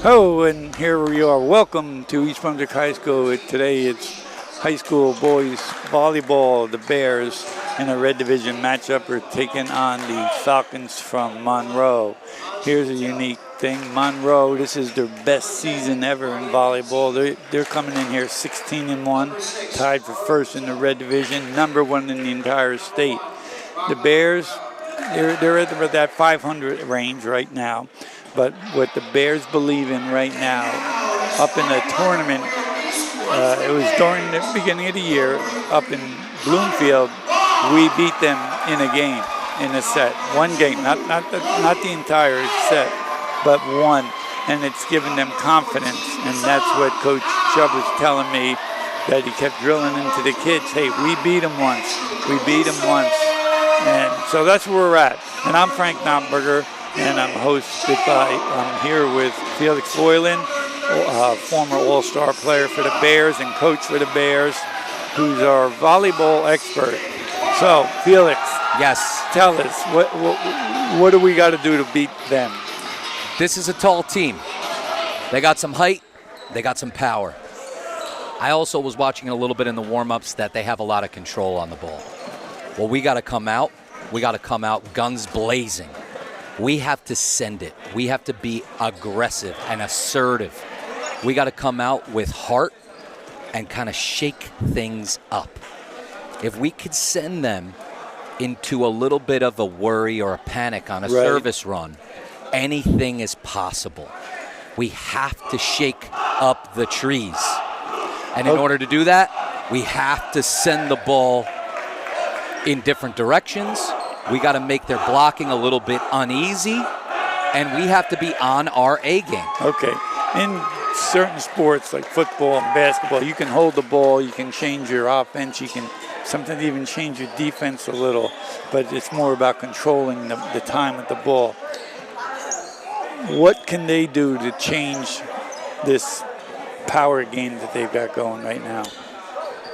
Oh, and here we are. Welcome to East Brunswick High School. Today it's high school boys volleyball. The Bears in a red division matchup are taking on the Falcons from Monroe. Here's a unique thing. Monroe, this is their best season ever in volleyball. They're coming in here 16-1, tied for first in the red division, #1 in the entire state. The Bears, they're at that 500 range right now. But what the Bears believe in right now, up in the tournament, it was during the beginning of the year, up in Bloomfield, we beat them in a game, in a set. One game, not the entire set, but one. And it's given them confidence. And that's what Coach Chubb was telling me, that he kept drilling into the kids. Hey, we beat them once. We beat them once. And so that's where we're at. And I'm Frank Noppenberger. And I'm here with Felix Volyand, former All-Star player for the Bears and coach for the Bears, who's our volleyball expert. So, Felix, yes, tell us, what do we got to do to beat them? This is a tall team. They got some height, they got some power. I also was watching a little bit in the warm-ups that they have a lot of control on the ball. Well, we got to come out guns blazing. We have to send it. We have to be aggressive and assertive. We got to come out with heart and kind of shake things up. If we could send them into a little bit of a worry or a panic on a service run, anything is possible. We have to shake up the trees. And in order to do that, we have to send the ball in different directions. We got to make their blocking a little bit uneasy, and we have to be on our A game. Okay. In certain sports like football and basketball, you can hold the ball, you can change your offense, you can sometimes even change your defense a little, but it's more about controlling the time with the ball. What can they do to change this power game that they've got going right now?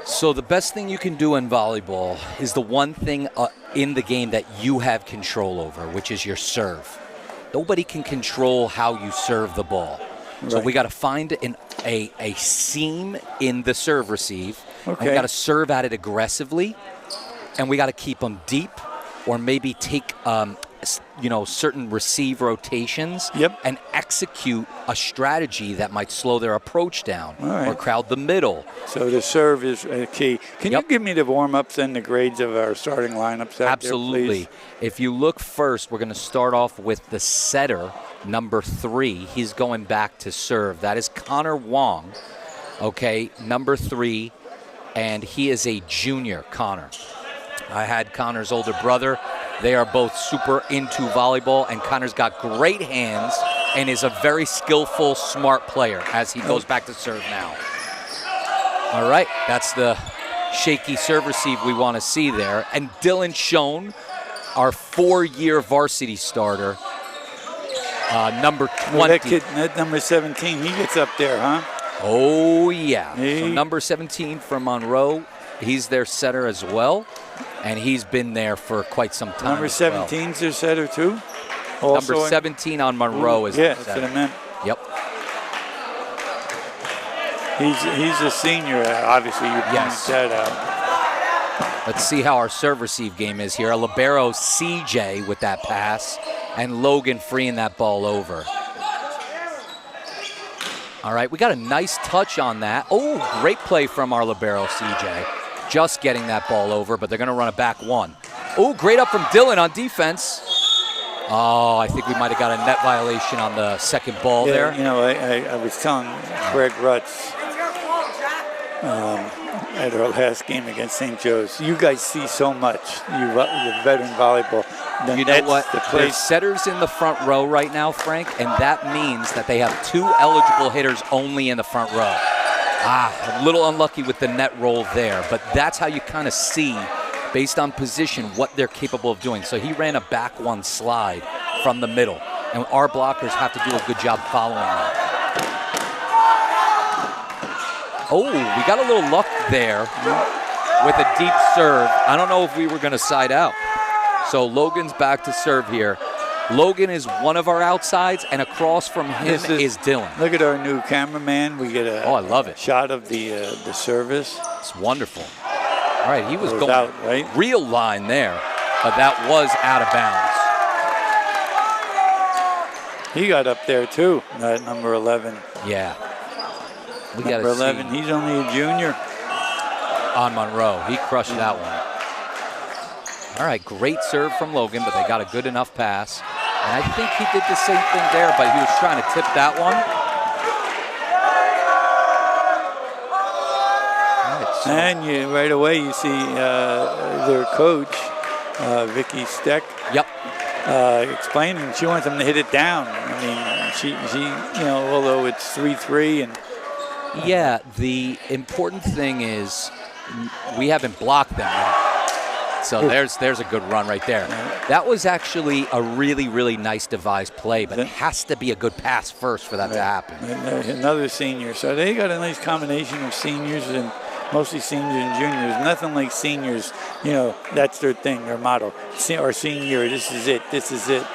So the best thing you can do in volleyball is the one thing in the game that you have control over, which is your serve. Nobody can control how you serve the ball. Right. So we got to find a seam in the serve receive. Okay. And we got to serve at it aggressively, and we got to keep them deep, or maybe take certain receive rotations and execute a strategy that might slow their approach down or crowd the middle. So the serve is key. Can you give me the warm-ups and the grades of our starting lineups out Absolutely. there, please? If you look first, we're going to start off with the setter, number 3. He's going back to serve. That is Connor Wong, number 3, and he is a junior, Connor. I had Connor's older brother. They are both super into volleyball, and Connor's got great hands and is a very skillful, smart player as he goes back to serve now. All right, that's the shaky serve receive we want to see there. And Dylan Schoen, our 4-year varsity starter, number 20. That number 17, he gets up there, huh? Oh, yeah. So number 17 from Monroe, he's their setter as well. And he's been there for quite some time. Number 17's their setter too? Also number 17 on Monroe is the setter. That's what I meant. Yep. He's a senior, obviously. You pointed that out. Let's see how our serve receive game is here. A libero CJ with that pass, and Logan freeing that ball over. All right, we got a nice touch on that. Oh, great play from our libero CJ. Just getting that ball over, but they're going to run it back one. Oh, great up from Dylan on defense. Oh, I think we might have got a net violation on the second ball there. You know, I was telling Greg Rutz at our last game against St. Joe's, you guys see so much, you veteran volleyball. You know what? There's setters in the front row right now, Frank, and that means that they have 2 eligible hitters only in the front row. A little unlucky with the net roll there, but that's how you kind of see, based on position, what they're capable of doing. So he ran a back one slide from the middle, and our blockers have to do a good job following that. Oh, we got a little luck there with a deep serve. I don't know if we were going to side out. So Logan's back to serve here. Logan is one of our outsides, and across from him is Dylan. Look at our new cameraman. We get a I love it. Shot of the service. It's wonderful. All right, he was going out, right? Real line there, but that was out of bounds. He got up there too, at number 11. Yeah. We got number 11, he's only a junior. On Monroe, he crushed that one. All right, great serve from Logan, but they got a good enough pass. And I think he did the same thing there, but he was trying to tip that one. And right away you see their coach, Vicky Steck. Yep. Explaining she wants them to hit it down. I mean, she although it's 3-3 and. Yeah, the important thing is we haven't blocked them yet. So there's a good run right there. That was actually a really, really nice devised play, but it has to be a good pass first for that to happen. Another senior. So they got a nice combination of seniors and mostly seniors and juniors. Nothing like seniors, that's their thing, their motto. Our senior, this is it, this is it.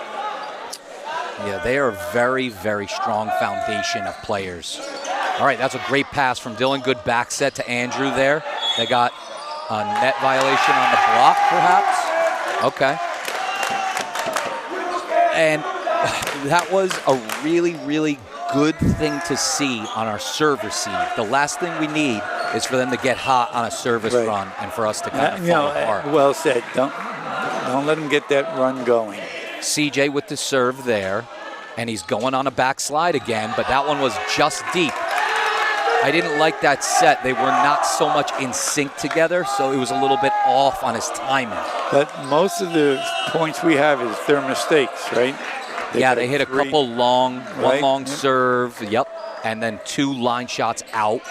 Yeah, they are a very, very strong foundation of players. All right, that's a great pass from Dylan. Good back set to Andrew there. They got a net violation on the block, perhaps. Okay. And that was a really, really good thing to see on our serve receive. The last thing we need is for them to get hot on a service run and for us to kind of fall apart. Well said. Don't let them get that run going. CJ with the serve there, and he's going on a backslide again, but that one was just deep. I didn't like that set. They were not so much in sync together, so it was a little bit off on his timing. But most of the points we have is their mistakes, right? They hit a couple long, one long serve, and then 2 line shots out.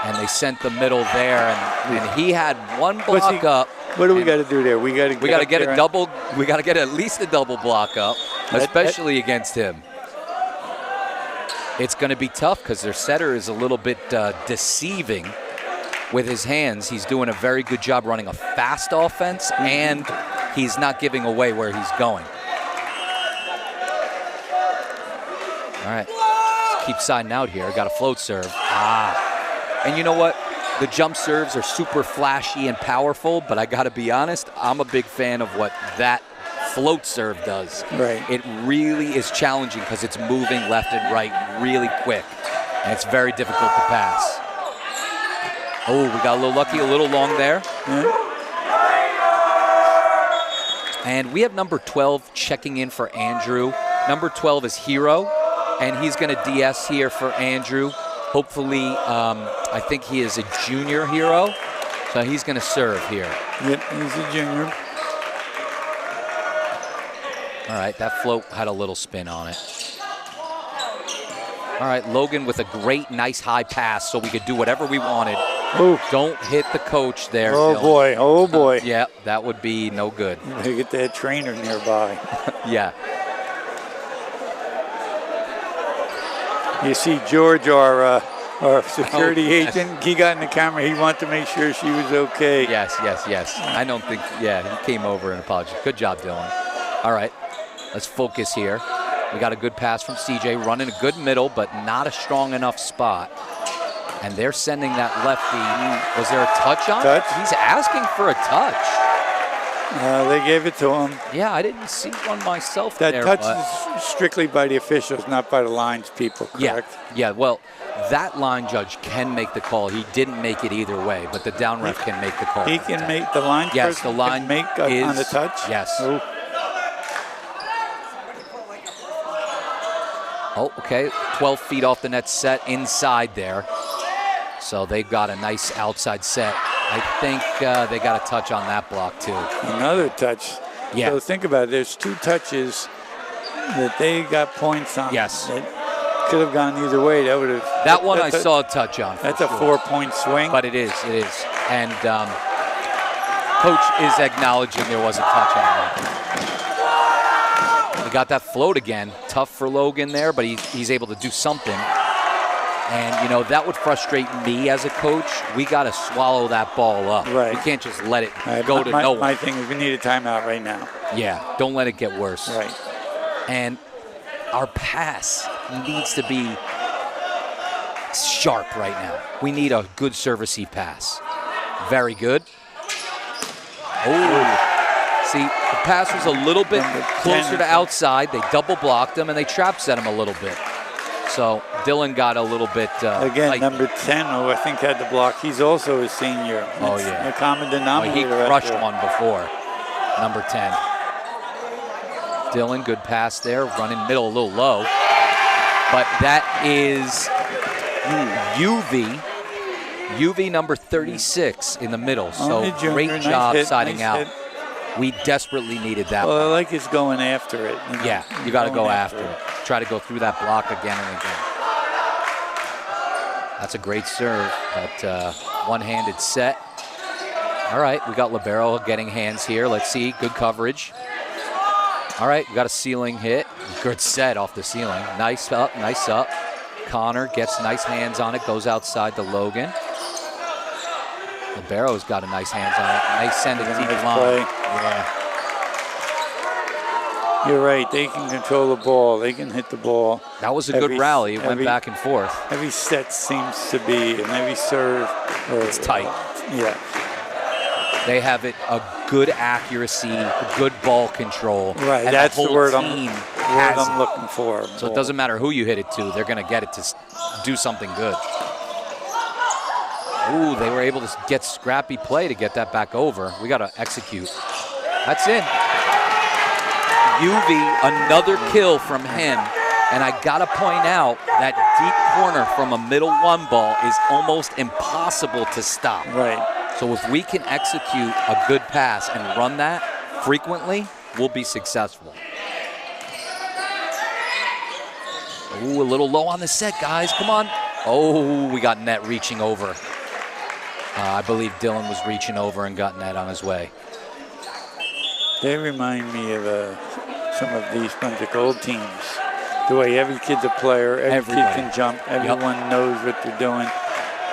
And they sent the middle there, and he had one block up. What do we got to do there? We got to get a double. We got to get at least a double block up, especially against him. It's going to be tough because their setter is a little bit deceiving with his hands. He's doing a very good job running a fast offense, and he's not giving away where he's going. All right, let's keep siding out here. Got a float serve. And you know what? The jump serves are super flashy and powerful, but I got to be honest, I'm a big fan of what that float serve does. Right. It really is challenging because it's moving left and right really quick, and it's very difficult to pass. Oh, we got a little lucky, a little long there. Yeah. And we have number 12 checking in for Andrew. Number 12 is Hero, and he's going to DS here for Andrew. Hopefully, I think he is a junior Hero, so he's going to serve here. Yep, he's a junior. All right, that float had a little spin on it. All right, Logan with a great, nice high pass so we could do whatever we wanted. Ooh. Don't hit the coach there. Oh, Dylan. boy. Oh, boy. Yeah, that would be no good. You get that trainer nearby. Yeah. You see George, our security agent, he got in the camera. He wanted to make sure she was okay. Yes. I don't think, he came over and apologized. Good job, Dylan. All right, let's focus here. We got a good pass from CJ, running a good middle, but not a strong enough spot. And they're sending that lefty. Was there a touch on it? He's asking for a touch. They gave it to him. Yeah, I didn't see one myself that there. That touch is strictly by the officials, not by the lines people, correct? Yeah, well, that line judge can make the call. He didn't make it either way, but the down ref can make the call. He can make the line Yes, the line can make on the touch? Yes. Ooh. Oh, okay, 12 feet off the net set inside there. So they've got a nice outside set. I think they got a touch on that block, too. Another touch. Yeah. So think about it. There's 2 touches that they got points on. Yes. That could have gone either way. That would have. That one I saw a touch on. That's a 4-point swing. But it is. And Coach is acknowledging there was a touch on that. He got that float again. Tough for Logan there, but he's able to do something. And, you know, that would frustrate me as a coach. We got to swallow that ball up. Right. We can't just let it go to nowhere. My thing is we need a timeout right now. Yeah, don't let it get worse. Right. And our pass needs to be sharp right now. We need a good service-y pass. Very good. Oh. See, the pass was a little bit closer to outside. They double blocked him, and they trap set him a little bit. So Dylan got a little bit again, tight. number 10, who I think had the block, he's also a senior. Oh, It's yeah. the common denominator. He crushed one before, number 10. Dylan, good pass there, running middle a little low. But that is UV number 36 in the middle. So great job siding out. We desperately needed that one. Well, I like his going after it. You know? Yeah, you got to go after it. Try to go through that block again and again. That's a great serve, that one-handed set. All right, we got Libero getting hands here. Let's see, good coverage. All right, we got a ceiling hit. Good set off the ceiling. Nice up, nice up. Connor gets nice hands on it, goes outside to Logan. Libero's got a nice hands on it. Nice send to deep line. Yeah. You're right. They can control the ball. They can hit the ball. That was a good rally. It went back and forth. Every set seems to be, and every serve. It's tight. Yeah. They have it a good accuracy, good ball control. Right. And that's the word I'm looking looking for. So it doesn't matter who you hit it to. They're going to get it to do something good. Ooh, they were able to get scrappy play to get that back over. We got to execute. That's in. UV, another kill from him. And I got to point out that deep corner from a middle one ball is almost impossible to stop. Right. So if we can execute a good pass and run that frequently, we'll be successful. Ooh, a little low on the set, guys. Come on. Oh, we got net reaching over. I believe Dylan was reaching over and got net on his way. They remind me of some of these bunch of old teams. The way every kid's a player, every kid can jump, everyone knows what they're doing.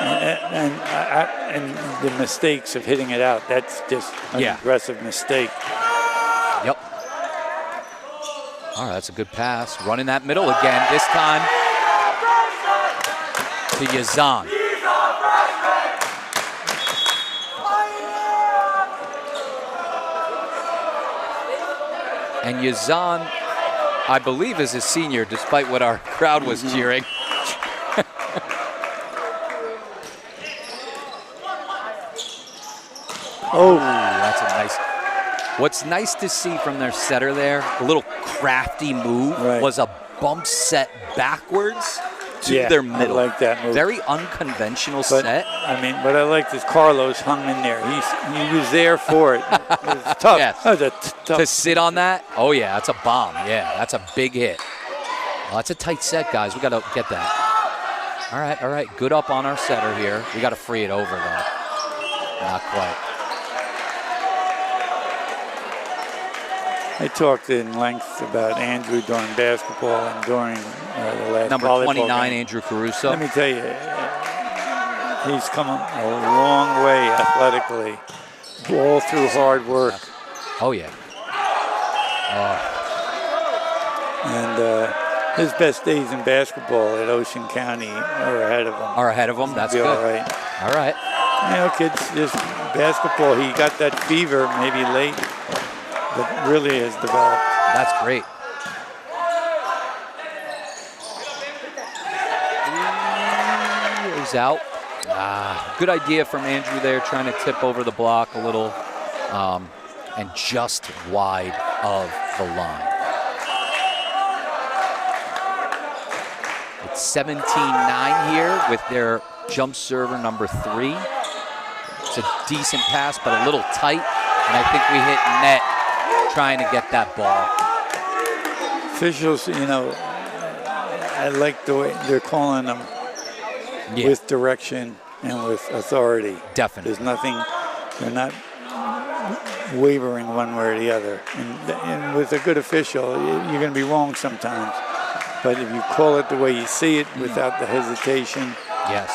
And the mistakes of hitting it out, that's just an aggressive mistake. Yep. All right, that's a good pass. Running that middle again, this time to Yazan. And Yazan, I believe, is a senior, despite what our crowd was cheering. Oh, that's a nice. What's nice to see from their setter there, a little crafty move, was a bump set backwards to their middle. I like that move. Very unconventional set. I mean, what I liked is Carlos hung in there. He was there for it. It was tough. Yes. That was tough. To sit on that, oh yeah, that's a bomb. Yeah, that's a big hit. Well, that's a tight set, guys. We got to get that. All right. Good up on our setter here. We got to free it over, though. Not quite. I talked in length about Andrew during basketball and during the last Number volleyball 29, game. Andrew Caruso. Let me tell you, he's come a long way athletically, all through hard work. Oh, yeah. And his best days in basketball at Ocean County are ahead of him. That's good. good. All right. All right. You know, kids, just basketball, he got that fever maybe late, but really has developed. That's great. He's out. Good idea from Andrew there, trying to tip over the block a little, and just wide of the line. It's 17-9 here with their jump server number 3. It's a decent pass, but a little tight, and I think we hit net trying to get that ball. Officials, you know, I like the way they're calling them with direction and with authority. Definitely. There's nothing, they're not wavering one way or the other. And with a good official, you're going to be wrong sometimes. But if you call it the way you see it without the hesitation. Yes.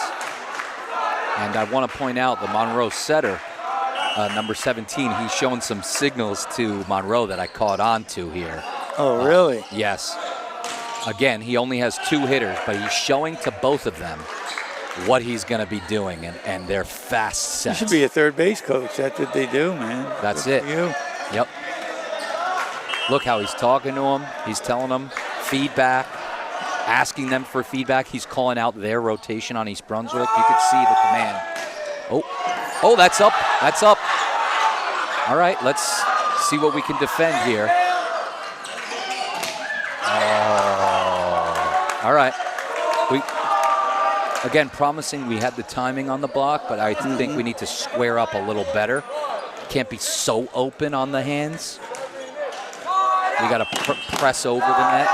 And I want to point out the Monroe setter, number 17, he's showing some signals to Monroe that I caught on to here. Oh, really? Yes. Again, he only has 2 hitters, but he's showing to both of them what he's going to be doing, and they're fast sets. You should be a third base coach. That's what they do, man. That's Good it. for you. Yep. Look how he's talking to them. He's telling them feedback, asking them for feedback. He's calling out their rotation on East Brunswick. You could see the command. Oh, that's up. That's up. All right, let's see what we can defend here. Oh. All right. Again, promising we had the timing on the block, but I think we need to square up a little better. Can't be so open on the hands. We got to press over the net.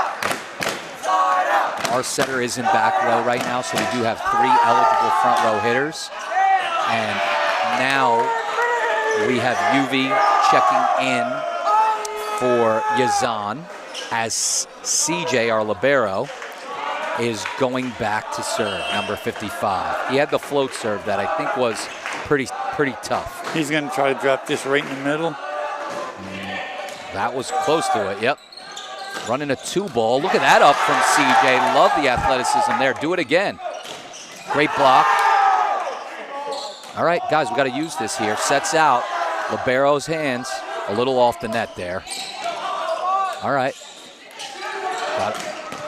Our setter is in back row right now, so we do have 3 eligible front row hitters. And now we have UV checking in for Yazan as CJ, our libero, is going back to serve, number 55. He had the float serve that I think was pretty tough. He's going to try to drop this right in the middle. That was close to it, yep. Running a 2-ball. Look at that up from CJ. Love the athleticism there. Do it again. Great block. All right, guys, we got to use this here. Sets out. Libero's hands a little off the net there. All right. Got it.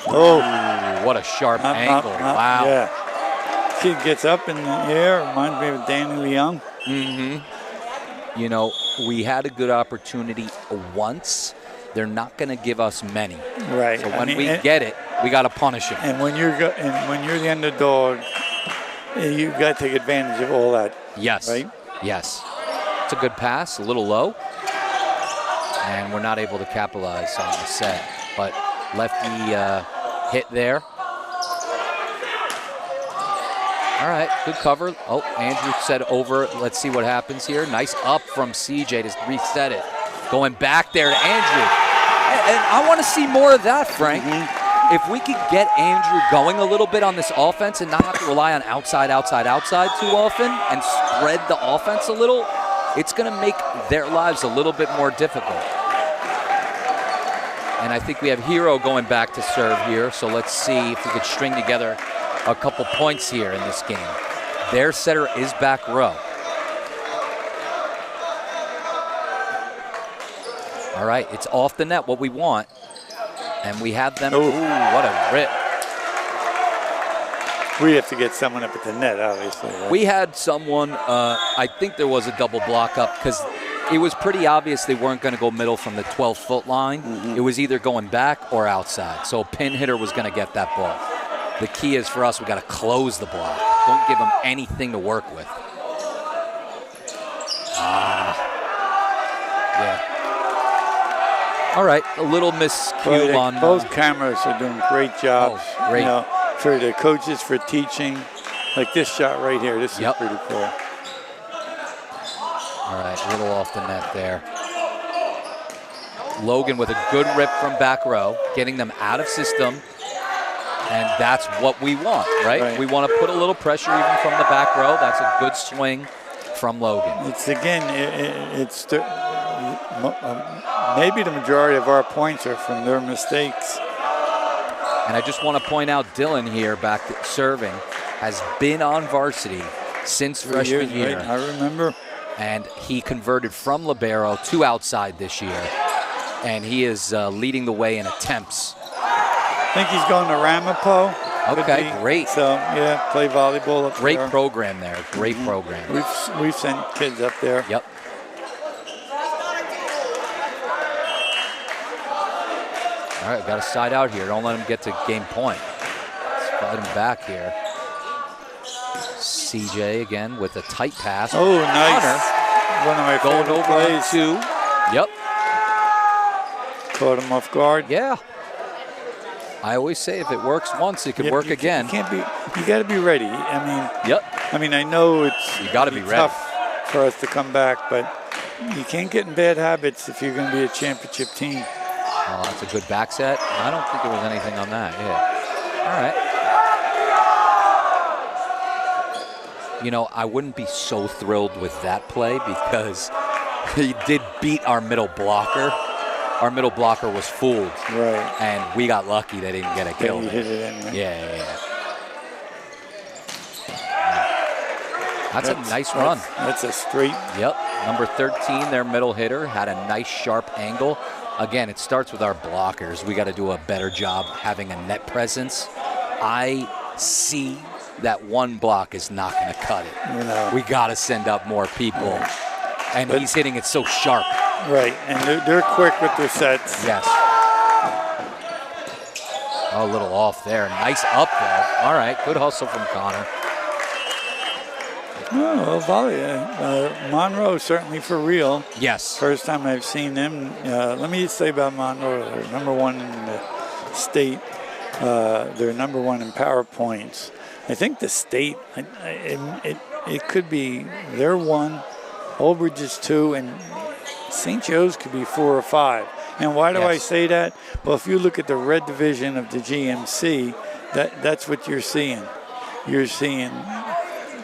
Oh. Ooh, what a sharp angle. Wow. Yeah. Kid gets up in the air. Reminds me of Danny Leung. Mm-hmm. You know, we had a good opportunity once. They're not going to give us many. Right. So when we get it, we got to punish them. And when you're the underdog, you got to take advantage of all that. Yes. Right? Yes. It's a good pass, a little low. And we're not able to capitalize on the set. But lefty hit there. All right, good cover. Oh, Andrew said over. Let's see what happens here. Nice up from CJ to reset it. Going back there to Andrew. And I want to see more of that, Frank. If we could get Andrew going a little bit on this offense and not have to rely on outside too often and spread the offense a little, it's going to make their lives a little bit more difficult. And I think we have Hero going back to serve here, so let's see if we could string together a couple points here in this game. Their setter is back row. All right, it's off the net, what we want. And we have them. Ooh, what a rip. We have to get someone up at the net, obviously. Right? We had someone, I think there was a double block up because it was pretty obvious they weren't going to go middle from the 12-foot line. It was either going back or outside. So a pin hitter was going to get that ball. The key is for us, we got to close the block. Don't give them anything to work with. Yeah. All right, a little miscue on. Both cameras are doing great jobs. Oh, great. You know, for the coaches, for teaching. Like this shot right here. This is pretty cool. All right, a little off the net there. Logan with a good rip from back row, getting them out of system. And that's what we want, right? We want to put a little pressure even from the back row. That's a good swing from Logan. It's again, maybe the majority of our points are from their mistakes. And I just want to point out Dylan here back serving has been on varsity since freshman year. Right? I remember. And he converted from libero to outside this year. And he is leading the way in attempts. I think he's going to Ramapo. Okay, great. So, yeah, play volleyball up there. Great program there. Great program. We've sent kids up there. Yep. All right, got to side out here. Don't let him get to game point. Slide him back here. CJ again with a tight pass. Oh, nice. Hunter one of my going favorite over plays. 2. Yep. Caught him off guard. Yeah. I always say if it works once, it could work again. You got to be ready. I mean. Yep. I mean, I know it's. You got to be ready. Tough for us to come back, but you can't get in bad habits if you're going to be a championship team. Oh, that's a good back set. I don't think there was anything on that. Yeah. All right. You know, I wouldn't be so thrilled with that play because he did beat our middle blocker. Our middle blocker was fooled. Right. And we got lucky they didn't get a kill. He hit it in. Yeah. That's a nice run. That's a straight. Yep. Number 13, their middle hitter, had a nice sharp angle. Again, it starts with our blockers. We got to do a better job having a net presence. I see that one block is not going to cut it. No. We got to send up more people. And he's hitting it so sharp. Right, and they're quick with their sets. Yes. Oh, a little off there. Nice up there. All right, good hustle from Connor. Oh, volley. Monroe certainly for real. Yes. First time I've seen them. Let me just say about Monroe, they're number one in the state. They're number one in power points. I think the state, it could be, they're one, Old Bridge is two, and St. Joe's could be 4 or 5. And why do I say that? Well, if you look at the red division of the GMC, that's what you're seeing. You're seeing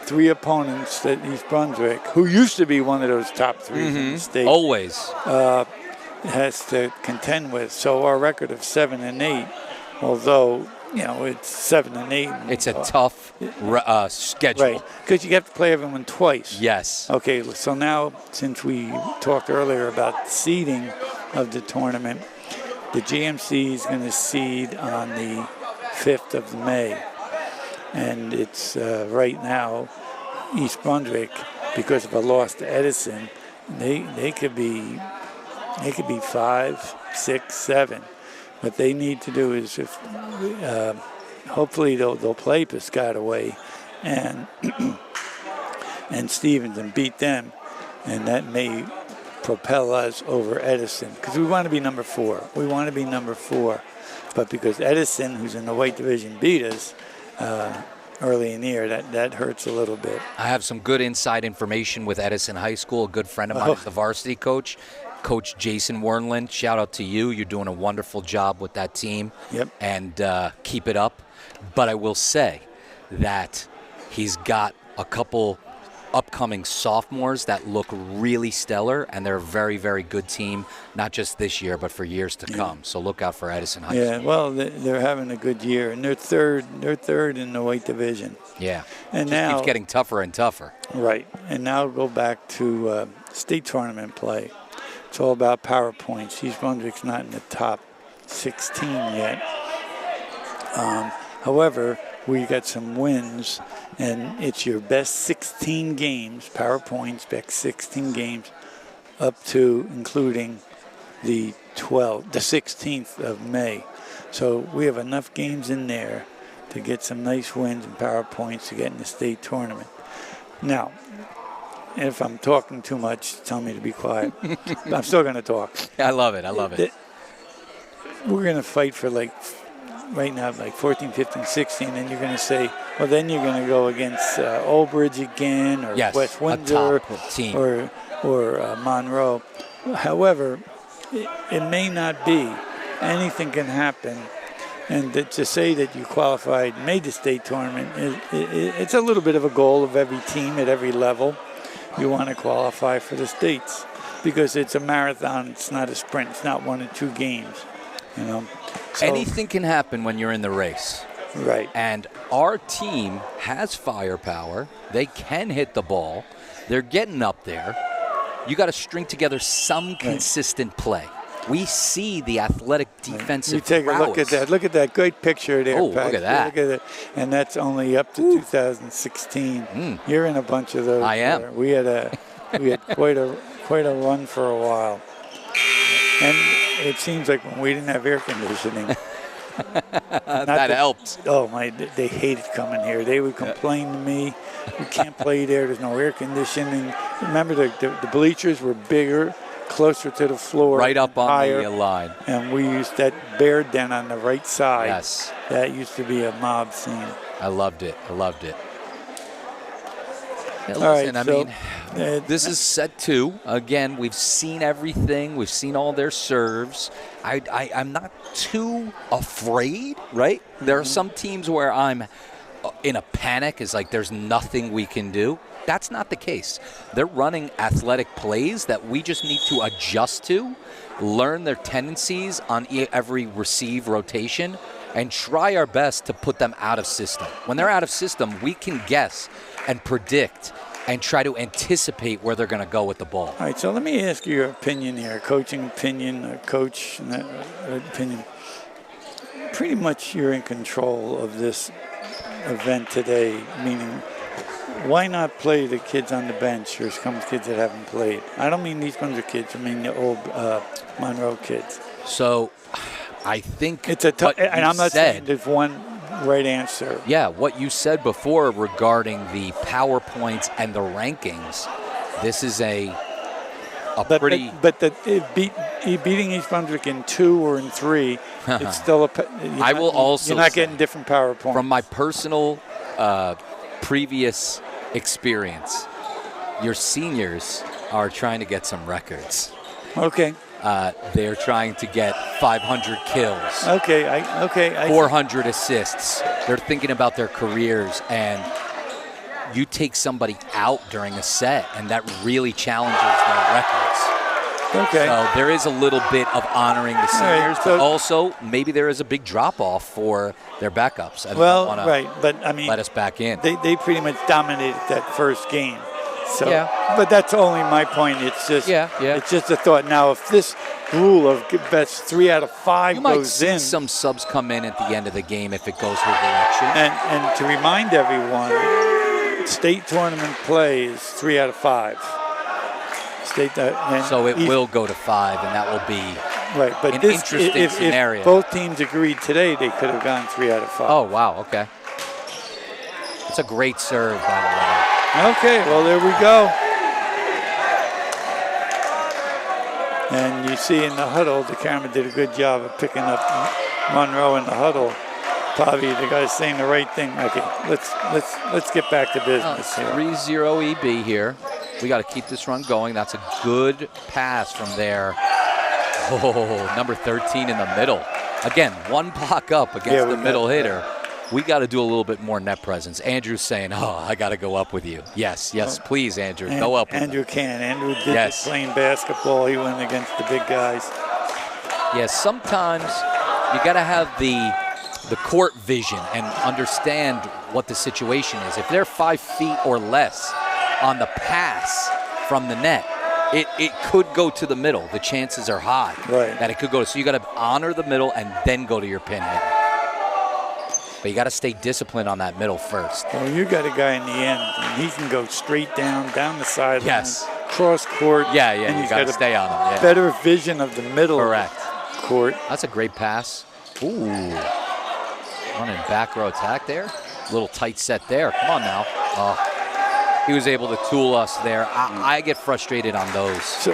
3 opponents that East Brunswick, who used to be one of those top 3 in the state, always has to contend with. So our record of 7-8, although it's 7-8. It's a tough schedule. Right, because you have to play everyone twice. Yes. Okay, so now, since we talked earlier about the seeding of the tournament, the GMC is going to seed on the 5th of May. And it's right now, East Brunswick, because of a loss to Edison, they could be 5, 6, 7. What they need to do is, hopefully they'll play Piscataway and and Stevens and beat them, and that may propel us over Edison, because we want to be number 4. We want to be number 4, but because Edison, who's in the white division, beat us early in the year, that hurts a little bit. I have some good inside information with Edison High School. A good friend of mine is the varsity coach. Coach Jason Wernland, shout out to you. You're doing a wonderful job with that team. Yep. And keep it up. But I will say that he's got a couple upcoming sophomores that look really stellar, and they're a very, very good team, not just this year, but for years to come. So look out for Edison High School. Yeah, well, they're having a good year, and they're third in the white division. Yeah. And just now keeps getting tougher and tougher. Right. And now go back to state tournament play. It's all about power points. East Brunswick's not in the top 16 yet. However, we got some wins, and it's your best 16 games, power points, best 16 games, up to including the 16th of May. So we have enough games in there to get some nice wins and power points to get in the state tournament. Now, if I'm talking too much, tell me to be quiet. I'm still going to talk. I love it. I love it. We're going to fight for right now, 14, 15, 16, and you're going to say, well, then you're going to go against Old Bridge again, or West Windsor, or Monroe. However, it may not be. Anything can happen. And to say that you qualified, made the state tournament, it's a little bit of a goal of every team at every level. You want to qualify for the states because it's a marathon. It's not a sprint. It's not 1 or 2 games. So, anything can happen when you're in the race. Right. And our team has firepower. They can hit the ball. They're getting up there. You got to string together some consistent play. We see the athletic defensive prowess. You take a look at that. Look at that great picture there. Oh, Pat. look at that. Look at it. And that's only up to 2016. You're in a bunch of those. I am. We had quite a run for a while. And it seems like when we didn't have air conditioning. that helped. Oh, they hated coming here. They would complain to me, we can't play there. There's no air conditioning. Remember, the bleachers were bigger, closer to the floor. Right up on higher, the line. And we used that bear den on the right side. Yes. That used to be a mob scene. I loved it. Yeah, All right, listen, I so, mean, this is set 2. Again, we've seen everything. We've seen all their serves. I'm not too afraid, right? There are some teams where I'm in a panic. It's like there's nothing we can do. That's not the case. They're running athletic plays that we just need to adjust to, learn their tendencies on every receive rotation, and try our best to put them out of system. When they're out of system, we can guess and predict and try to anticipate where they're going to go with the ball. All right, so let me ask you your opinion here, coaching opinion, coach opinion. Pretty much you're in control of this event today, meaning why not play the kids on the bench or some kids that haven't played? I don't mean these ones are kids, I mean the old Monroe kids. So I think it's a tough, and I'm not saying there's one right answer. Yeah, what you said before regarding the PowerPoints and the rankings, this is pretty. But beating East Brunswick in 2 or in 3, it's still I will also. You're not getting different PowerPoints. From my personal previous experience, your seniors are trying to get some records. Okay. They're trying to get 500 kills. Okay. 400 assists. They're thinking about their careers, and you take somebody out during a set, and that really challenges their records. Okay. So there is a little bit of honoring the seniors, but also maybe there is a big drop-off for their backups. And right, but I mean, let us back in. They pretty much dominated that first game. So, yeah. But that's only my point. It's just, it's just a thought. Now, if this rule of best 3 out of 5 you might goes see in, some subs come in at the end of the game if it goes her direction. And to remind everyone, state tournament play is 3 out of 5. So it will go to 5, and that will be right. But an this, interesting scenario. If both teams agreed today, they could have gone 3 out of 5. Oh, wow, okay. It's a great serve, by the way. Okay, well, there we go. And you see in the huddle, the camera did a good job of picking up Monroe in the huddle. Probably the guy's saying the right thing. Okay, let's get back to business here. 3-0 EB here. We got to keep this run going. That's a good pass from there. Oh, number 13 in the middle. Again, 1 block up against the middle hitter. We got to do a little bit more net presence. Andrew's saying, I got to go up with you. Yes, please, Andrew, go up with Andrew them. can. Andrew did this playing basketball. He went against the big guys. Yes, sometimes you got to have the court vision and understand what the situation is. If they're 5 feet or less on the pass from the net, it could go to the middle. The chances are high that it could go. So you got to honor the middle and then go to your pinhead. But you got to stay disciplined on that middle first. Well, you got a guy in the end, and he can go straight down the sideline. Yes. Cross court. Yeah, and you got to stay on him. Yeah. Better vision of the middle court. That's a great pass. Ooh. Running back row attack there. Little tight set there. Come on now. Oh. He was able to tool us there. I get frustrated on those.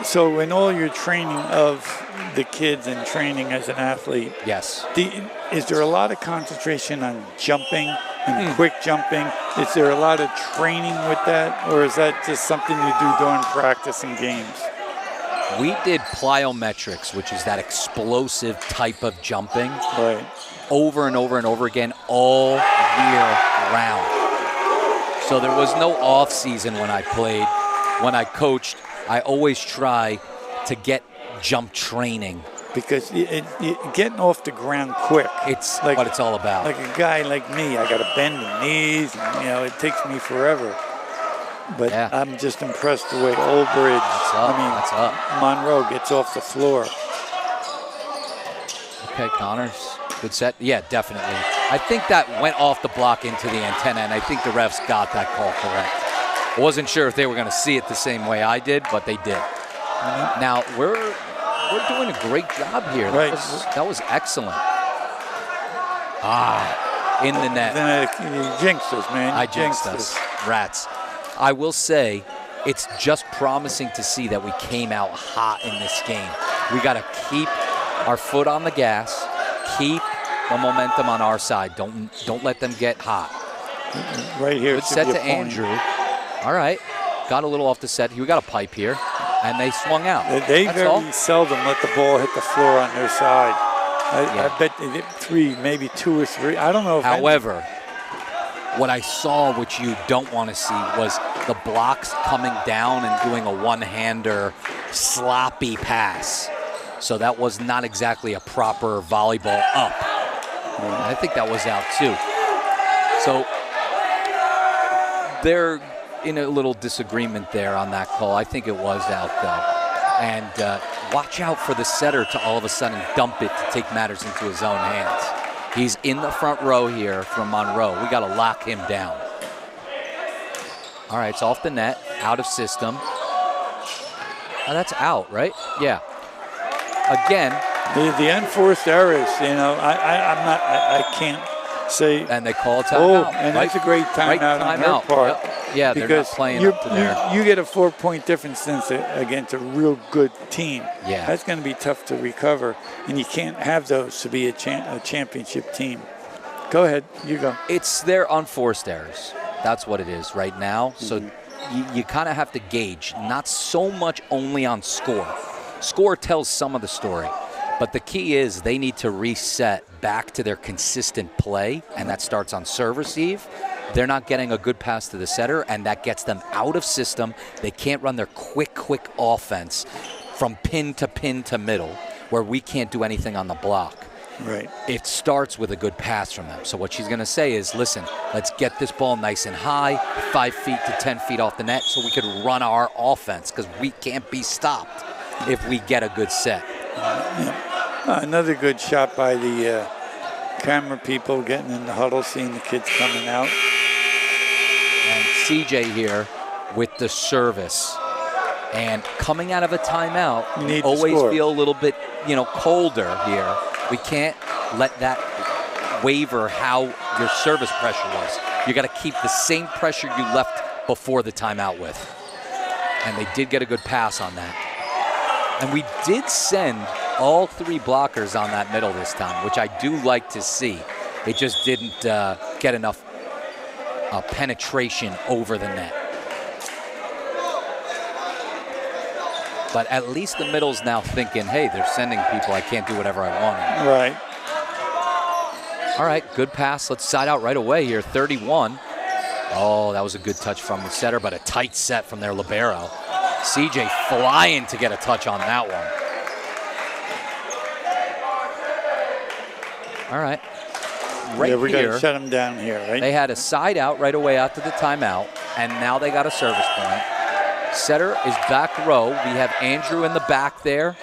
So in all your training of the kids and training as an athlete, is there a lot of concentration on jumping and quick jumping? Is there a lot of training with that, or is that just something you do during practice and games? We did plyometrics, which is that explosive type of jumping, over and over and over again all year round. So there was no off season when I played. When I coached, I always try to get jump training. Because getting off the ground quick. It's like what it's all about. Like a guy like me, I got to bend the knees, and, it takes me forever. But I'm just impressed the way Oldbridge, Monroe gets off the floor. Okay, Connors, good set. Yeah, definitely. I think that went off the block into the antenna, and I think the refs got that call correct. I wasn't sure if they were going to see it the same way I did, but they did. Now, we're doing a great job here. That was excellent. In the net. You jinxed us, man. I jinxed us. Rats. I will say, it's just promising to see that we came out hot in this game. We got to keep our foot on the gas, keep the momentum on our side. Don't let them get hot. Right here. Good set to Andrew. All right. Got a little off the set. We got a pipe here, and they swung out. They That's very all. seldom let the ball hit the floor on their side. I bet they hit 3, maybe 2 or 3. I don't know if However, what I saw, which you don't want to see, was the blocks coming down and doing a one-hander sloppy pass. So that was not exactly a proper volleyball up. I think that was out too. So they're in a little disagreement there on that call. I think it was out though. And watch out for the setter to all of a sudden dump it to take matters into his own hands. He's in the front row here from Monroe. We got to lock him down. All right, it's off the net, out of system. Oh, that's out, right? Yeah. Again. The unforced errors, I can't say. And they call a timeout. And that's a great timeout on their part. Yep. Yeah, they're not playing up to there. You get a 4-point difference against a real good team. Yeah. That's going to be tough to recover, and you can't have those to be a championship team. Go ahead, you go. It's their unforced errors. That's what it is right now. So you kind of have to gauge, not so much only on score. Score tells some of the story. But the key is they need to reset back to their consistent play, and that starts on serve receive. They're not getting a good pass to the setter, and that gets them out of system. They can't run their quick offense from pin to middle, where we can't do anything on the block. Right. It starts with a good pass from them. So what she's going to say is, listen, let's get this ball nice and high, 5 feet to 10 feet off the net, so we could run our offense, because we can't be stopped if we get a good set. Another good shot by the camera people getting in the huddle, seeing the kids coming out. And CJ here with the service. And coming out of a timeout, you always feel a little bit, colder here. We can't let that waver how your service pressure was. You got to keep the same pressure you left before the timeout with. And they did get a good pass on that. And we did send all 3 blockers on that middle this time, which I do like to see. It just didn't get enough penetration over the net. But at least the middle's now thinking, hey, they're sending people. I can't do whatever I want. Right. All right, good pass. Let's side out right away here, 31. Oh, that was a good touch from the setter, but a tight set from their libero. CJ flying to get a touch on that one. All right. We got to shut them down here, right? They had a side out right away after the timeout, and now they got a service point. Setter is back row. We have Andrew in the back there,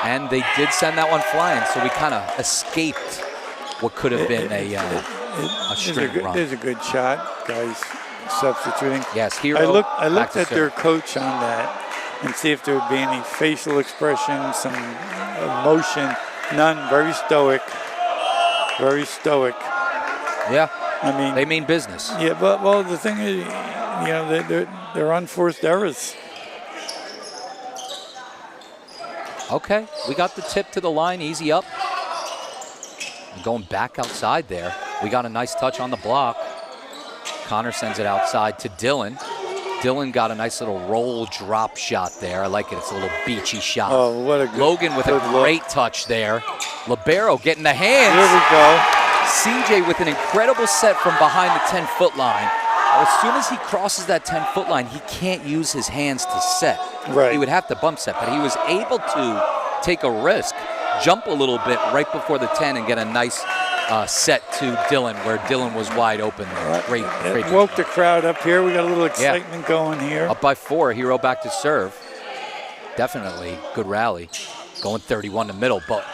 and they did send that one flying, so we kind of escaped what could have been a string run. There's a good shot, guys substituting. Yes, Hero. I looked at their coach on that and see if there would be any facial expression, some emotion. None. Very stoic. Very stoic. Yeah. I mean, they mean business. Yeah, but the thing is, they're unforced errors. Okay, we got the tip to the line, easy up. Going back outside there. We got a nice touch on the block. Connor sends it outside to Dylan. Dylan got a nice little roll drop shot there. I like it. It's a little beachy shot. Oh, what a good Logan with a great touch there. Libero getting the hands. Here we go. CJ with an incredible set from behind the 10-foot line. As soon as he crosses that 10-foot line, he can't use his hands to set. Right. He would have to bump set, but he was able to take a risk, jump a little bit right before the 10 and get a nice set to Dylan, where Dylan was wide open there. Great. Woke the crowd up here. We got a little excitement going here. Up by 4, Hero back to serve. Definitely good rally. Going 31 to middle, but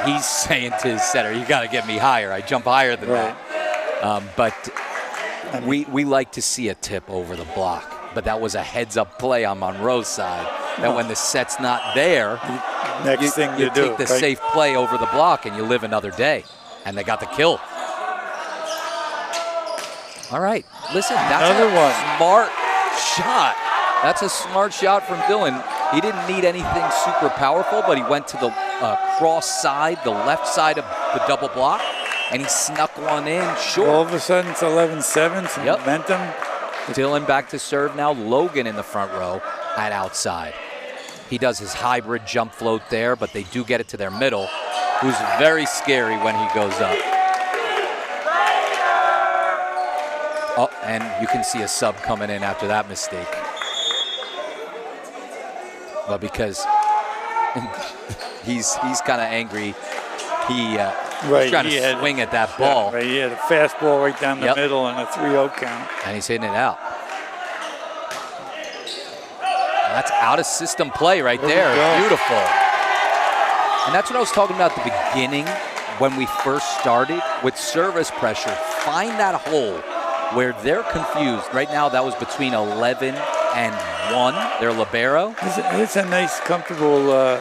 he's saying to his setter, you got to get me higher. I jump higher than that. But we like to see a tip over the block. But that was a heads-up play on Monroe's side. That when the set's not there, you take the safe play over the block and you live another day. And they got the kill. All right, listen, that's a smart shot. That's a smart shot from Dylan. He didn't need anything super powerful, but he went to the cross side, the left side of the double block, and he snuck one in short. All of a sudden, it's 11-7, some momentum. Dylan back to serve now. Logan in the front row at outside. He does his hybrid jump float there, but they do get it to their middle, who's very scary when he goes up. Oh, and you can see a sub coming in after that mistake. But because he's kind of angry, he's trying to swing at that ball. Yeah, right, he had a fastball right down the middle and a 3-0 count. And he's hitting it out. That's out of system play right there. Beautiful. And that's what I was talking about at the beginning when we first started with service pressure. Find that hole where they're confused. Right now, that was between 11 and 1, their libero. It's a nice, comfortable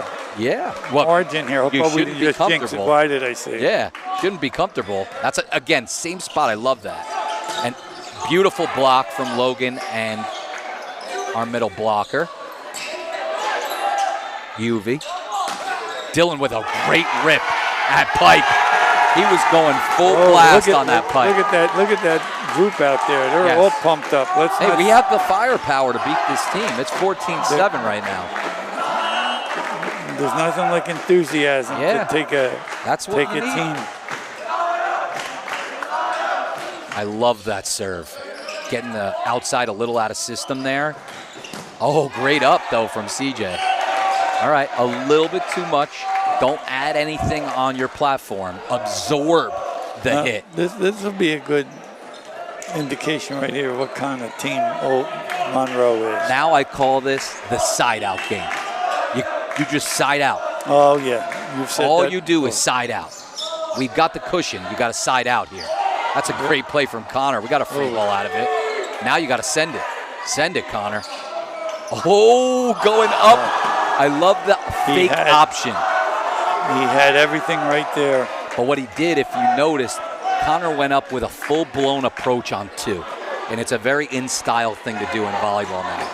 margin here. You shouldn't be comfortable. Why did I say Yeah, shouldn't be comfortable. That's, again, same spot. I love that. And beautiful block from Logan and our middle blocker. UV. Dylan with a great rip at pipe. He was going full blast on that pipe. Look at that group out there. They're all pumped up. We have the firepower to beat this team. It's 14-7 right now. There's nothing like enthusiasm to take a team. I love that serve. Getting the outside a little out of system there. Oh, great up, though, from CJ. All right, a little bit too much. Don't add anything on your platform. Absorb the hit. This will be a good indication right here what kind of team old Monroe is. Now I call this the side-out game. You just side out. Oh, yeah. You've said all that you do before. is side out. We've got the cushion. You got to side out here. That's a great play from Connor. We got a free ball out of it. Now you got to send it. Send it, Connor. Oh, going up. I love the fake option. He had everything right there. But what he did, if you noticed, Connor went up with a full-blown approach on 2. And it's a very in-style thing to do in volleyball now,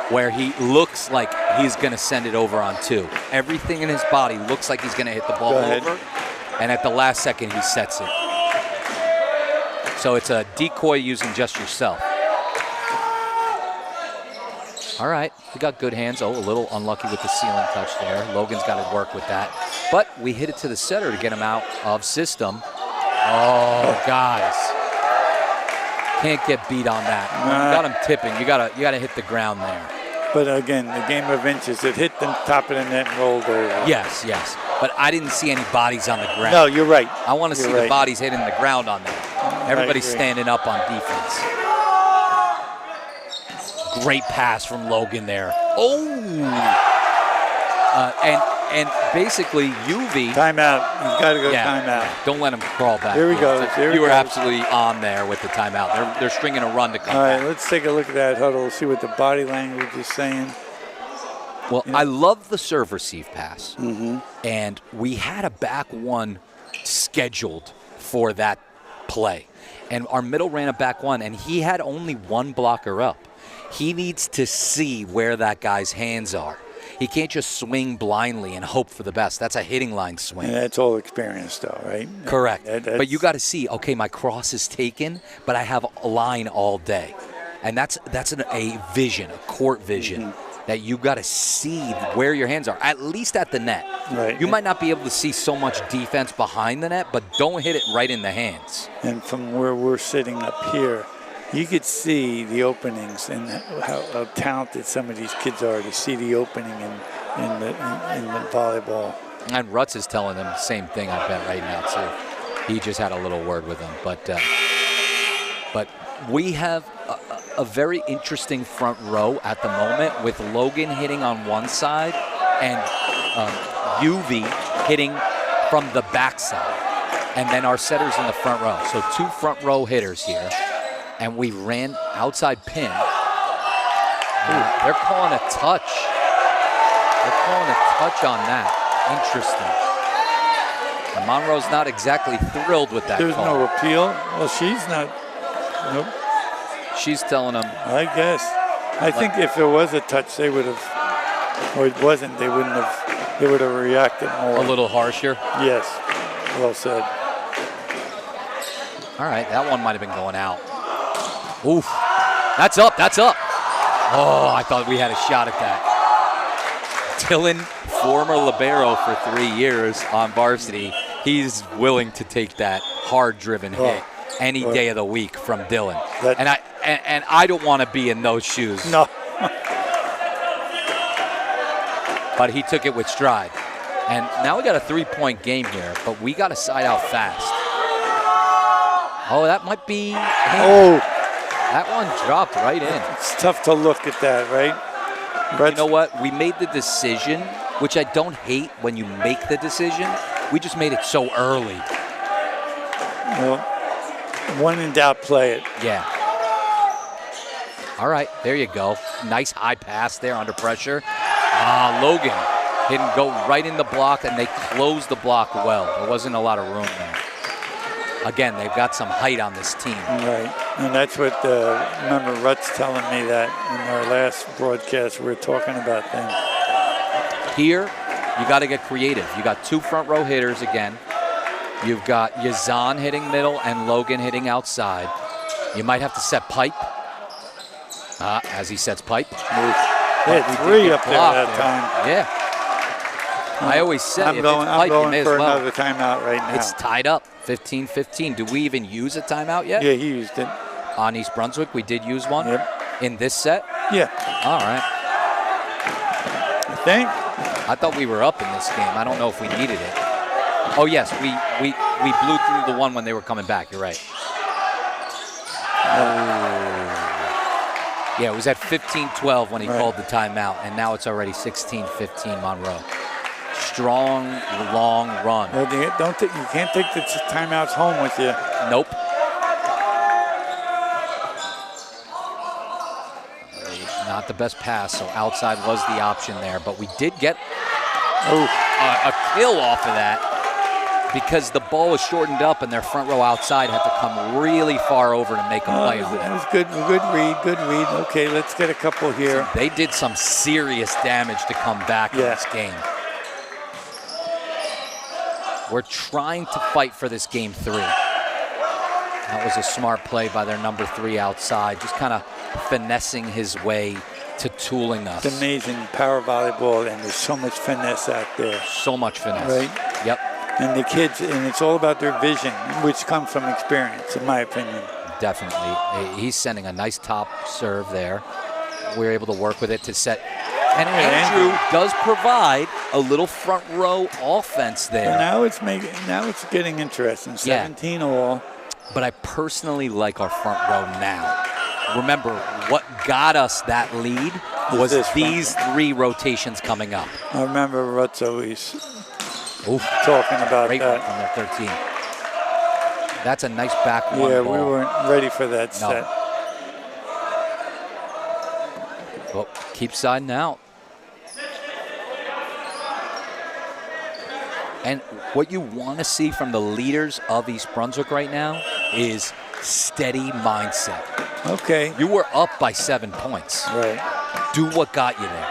where he looks like he's going to send it over on 2. Everything in his body looks like he's going to hit the ball over. And at the last second, he sets it. So it's a decoy using just yourself. All right, we got good hands. Oh, a little unlucky with the ceiling touch there. Logan's got to work with that. But we hit it to the setter to get him out of system. Oh, guys. Can't get beat on that. You got him tipping. You got to hit the ground there. But again, the game of inches. It hit the top of the net and rolled over. Yes. But I didn't see any bodies on the ground. No, you're right. I want to see the bodies hitting the ground on that. Everybody's standing up on defense. Great pass from Logan there. Oh! And basically, UV. Timeout. You've got to go timeout. Don't let him crawl back. Here we go. You were absolutely on there with the timeout. They're stringing a run to come back. All right, let's take a look at that huddle, see what the body language is saying. Well, I love the serve receive pass. Mm-hmm. And we had a back 1 scheduled for that play. And our middle ran a back 1, and he had only 1 blocker up. He needs to see where that guy's hands are. He can't just swing blindly and hope for the best. That's a hitting line swing. And that's all experience, though, right? Correct. But you got to see, okay, my cross is taken, but I have a line all day. And that's a vision, a court vision, that you got to see where your hands are, at least at the net. Right. You might not be able to see so much defense behind the net, but don't hit it right in the hands. And from where we're sitting up here, you could see the openings and how talented some of these kids are to see the opening in the volleyball. And Rutz is telling them the same thing, I bet, right now, too. He just had a little word with them. But we have a very interesting front row at the moment with Logan hitting on one side and UV hitting from the backside. And then our setters in the front row. So 2 front row hitters here. And we ran outside pin. They're calling a touch. They're calling a touch on that. Interesting. And Monroe's not exactly thrilled with that There's call. no appeal. Well, she's not. Nope. She's telling him. I guess. I think if it was a touch, they would have, or it wasn't, they wouldn't have, they would have reacted more. A little harsher? Yes. Well said. All right, that one might have been going out. Oof. That's up. That's up. Oh, I thought we had a shot at that. Dylan, former libero for 3 years on varsity, he's willing to take that hard-driven hit any day of the week from Dylan. And I don't want to be in those shoes. No. But he took it with stride. And now we got a 3-point game here, but we got to side out fast. Oh, that might be. Oh. That one dropped right in. It's tough to look at that, right? You know what? We made the decision, which I don't hate when you make the decision. We just made it so early. Well, when in doubt, play it. Yeah. All right, there you go. Nice high pass there under pressure. Logan didn't go right in the block, and they closed the block well. There wasn't a lot of room there. Again, they've got some height on this team. Right, and that's what, remember Rutt's telling me that in our last broadcast, we were talking about them. Here, you got to get creative. You got 2 front row hitters again. You've got Yazan hitting middle and Logan hitting outside. You might have to set pipe. As he sets pipe. They had 3 up there that time. Yeah. I always said I'm going for another timeout right now. It's tied up, 15-15. Do we even use a timeout yet? Yeah, he used it. On East Brunswick, we did use one? Yep. In this set? Yeah. All right. I think. I thought we were up in this game. I don't know if we needed it. Oh, yes, we blew through the one when they were coming back. You're right. Yeah, it was at 15-12 when he called the timeout, and now it's already 16-15 Monroe. Strong, long run. Well, you can't take the timeouts home with you. Nope. Not the best pass, so outside was the option there, but we did get a kill off of that because the ball was shortened up and their front row outside had to come really far over to make a play on it. That was good read. Okay, let's get a couple here. They did some serious damage to come back in this game. We're trying to fight for this game 3. That was a smart play by their number 3 outside, just kind of finessing his way to tooling us. It's amazing power volleyball, and there's so much finesse out there. So much finesse. Right? Yep. And the kids, and it's all about their vision, which comes from experience, in my opinion. Definitely. He's sending a nice top serve there. We're able to work with it to set. And Andrew does provide a little front row offense there. And now it's getting interesting. 17 all. But I personally like our front row now. Remember, what got us that lead was these 3 rotations coming up. I remember Rutt's always talking about great that. From their 13. That's a nice back one Yeah, ball. we weren't ready for that set. Well, keep siding out. And what you want to see from the leaders of East Brunswick right now is steady mindset. Okay. You were up by 7 points. Right. Do what got you there.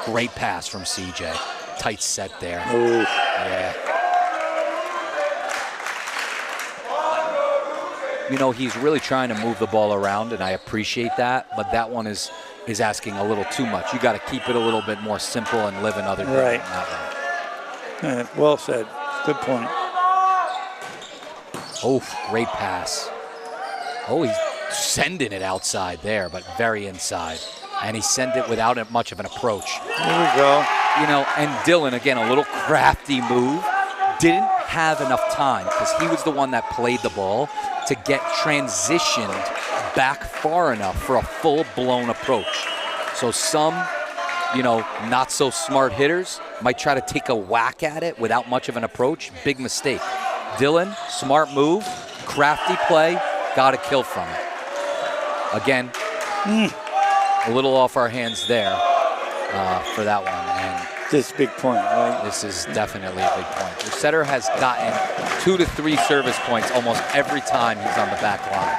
Great pass from CJ. Tight set there. Ooh. Yeah. You know, he's really trying to move the ball around, and I appreciate that, but that one is asking a little too much. You got to keep it a little bit more simple and live another day. Right. Well said. Good point. Oh, great pass. Oh, he's sending it outside there, but very inside. And he sent it without much of an approach. Here we go. You know, and Dylan, again, a little crafty move. Didn't have enough time because he was the one that played the ball to get transitioned back far enough for a full-blown approach. So some, not so smart hitters might try to take a whack at it without much of an approach. Big mistake. Dylan, smart move, crafty play, got a kill from it. Again, a little off our hands there for that one. And this big point, right? This is definitely a big point. The setter has gotten 2 to 3 service points almost every time he's on the back line.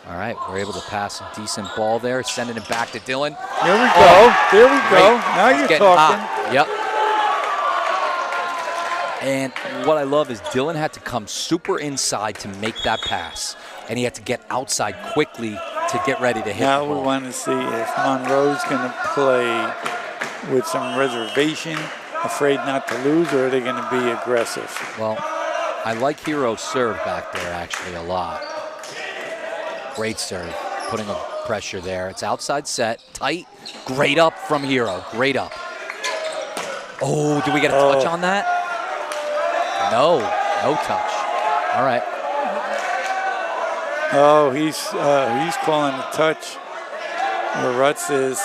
All right, we're able to pass a decent ball there, sending it back to Dylan. There we go. There we go. Now you're talking. Hot. Yep. And what I love is Dylan had to come super inside to make that pass. And he had to get outside quickly to get ready to hit Now the ball. we want to see if Monroe's going to play with some reservation, afraid not to lose, or are they going to be aggressive? Well, I like Hero's serve back there actually a lot. Great serve, putting a pressure there. It's outside set, tight, great up from Hero, great up. Oh, do we get a touch on that? No touch. All right. Oh, he's calling a touch. Rutz is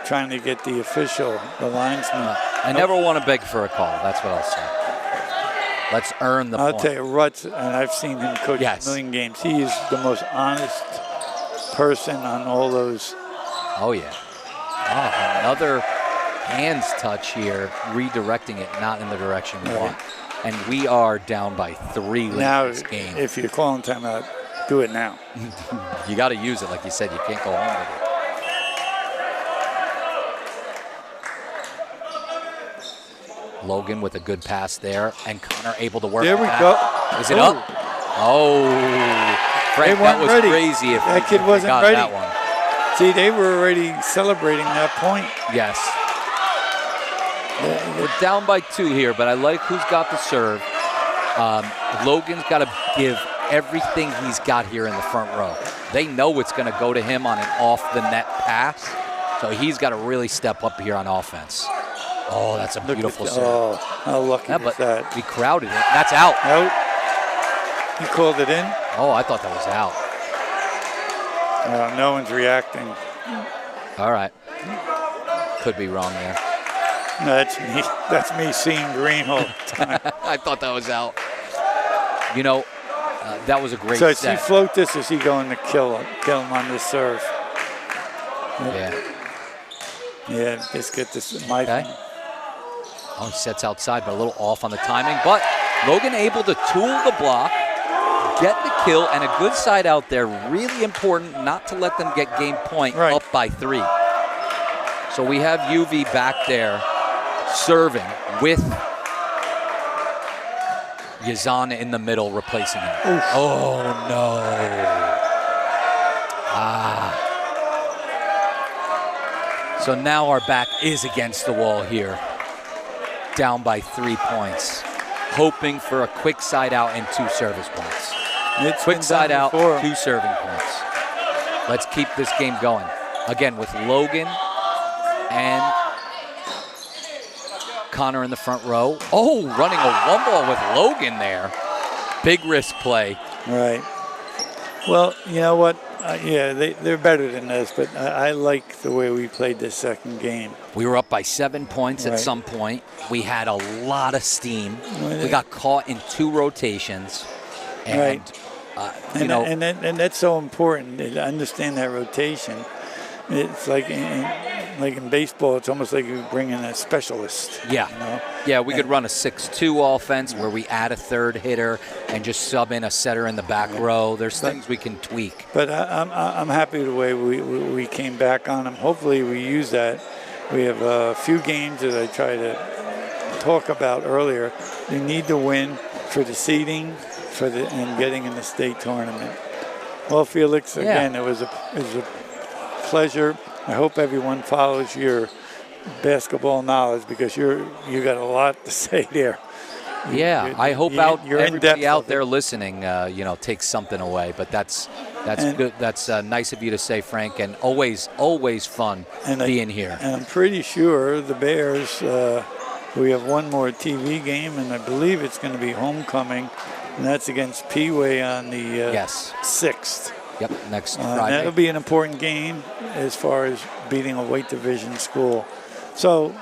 trying to get the official, the linesman. I never want to beg for a call. That's what I'll say. Let's earn the point. I'll tell you, Rutz, and I've seen him coach a million games. He is the most honest person on all those. Oh, yeah. Oh, another hands touch here, redirecting it not in the direction we want. And we are down by 3 in this game. If you're calling timeout, do it now. You got to use it, like you said. You can't go home with it. Logan with a good pass there, and Connor able to work. There we go. Is it up? Oh, Frank, that was crazy. If that kid wasn't got ready. That one. See, they were already celebrating that point. Yes. We're down by 2 here, but I like who's got the serve. Logan's got to give everything he's got here in the front row. They know it's going to go to him on an off-the-net pass, so he's got to really step up here on offense. Oh, that's a beautiful serve. Oh, how lucky is that? We crowded it. That's out. Out. You called it in? Oh, I thought that was out. No one's reacting. All right. Could be wrong there. No, that's me. That's me seeing green all the time. I thought that was out. You know, that was a great set. set. So, he float this, is he going to kill him on this serve? Yeah. Yeah, just get this. Okay. Oh, he sets outside, but a little off on the timing. But Logan able to tool the block, get the kill, and a good side out there. Really important not to let them get game point up by 3. So we have UV back there serving with Yazan in the middle replacing him. Oof. Oh, no. So now our back is against the wall here. Down by 3 points. Hoping for a quick side out and 2 service points. Quick side out, 2 serving points. Let's keep this game going. Again, with Logan and Connor in the front row. Oh, running a 1-ball with Logan there. Big risk play. Right. Well, you know what? Yeah, they're better than this, but I like the way we played this second game. We were up by 7 points at some point. We had a lot of steam. We got caught in 2 rotations. And, and that's so important to understand that rotation. It's like in baseball, it's almost like you bring in a specialist. Yeah. You know? Yeah, we could run a 6-2 offense where we add a third hitter and just sub in a setter in the back row. There's things we can tweak. But I'm happy the way we came back on them. Hopefully we use that. We have a few games that I tried to talk about earlier. You need to win for the seeding and getting in the state tournament. Well, Felix, again, it was a pleasure. I hope everyone follows your basketball knowledge because you got a lot to say there. I hope everybody out there listening, takes something away. But that's good. That's nice of you to say, Frank, and always fun being here. And I'm pretty sure the Bears. We have one more TV game, and I believe it's going to be homecoming, and that's against Peeway on the 6th. Yep, next Friday. That'll be an important game as far as beating a weight division school. So,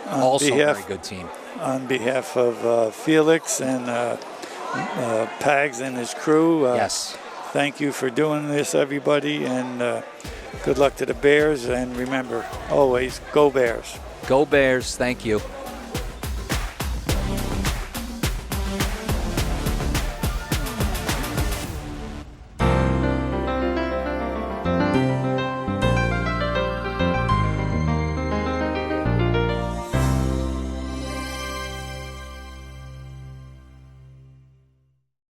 also a very good team. On behalf of Felix and Pags and his crew, thank you for doing this, everybody, and good luck to the Bears. And remember, always, go Bears. Go Bears. Thank you.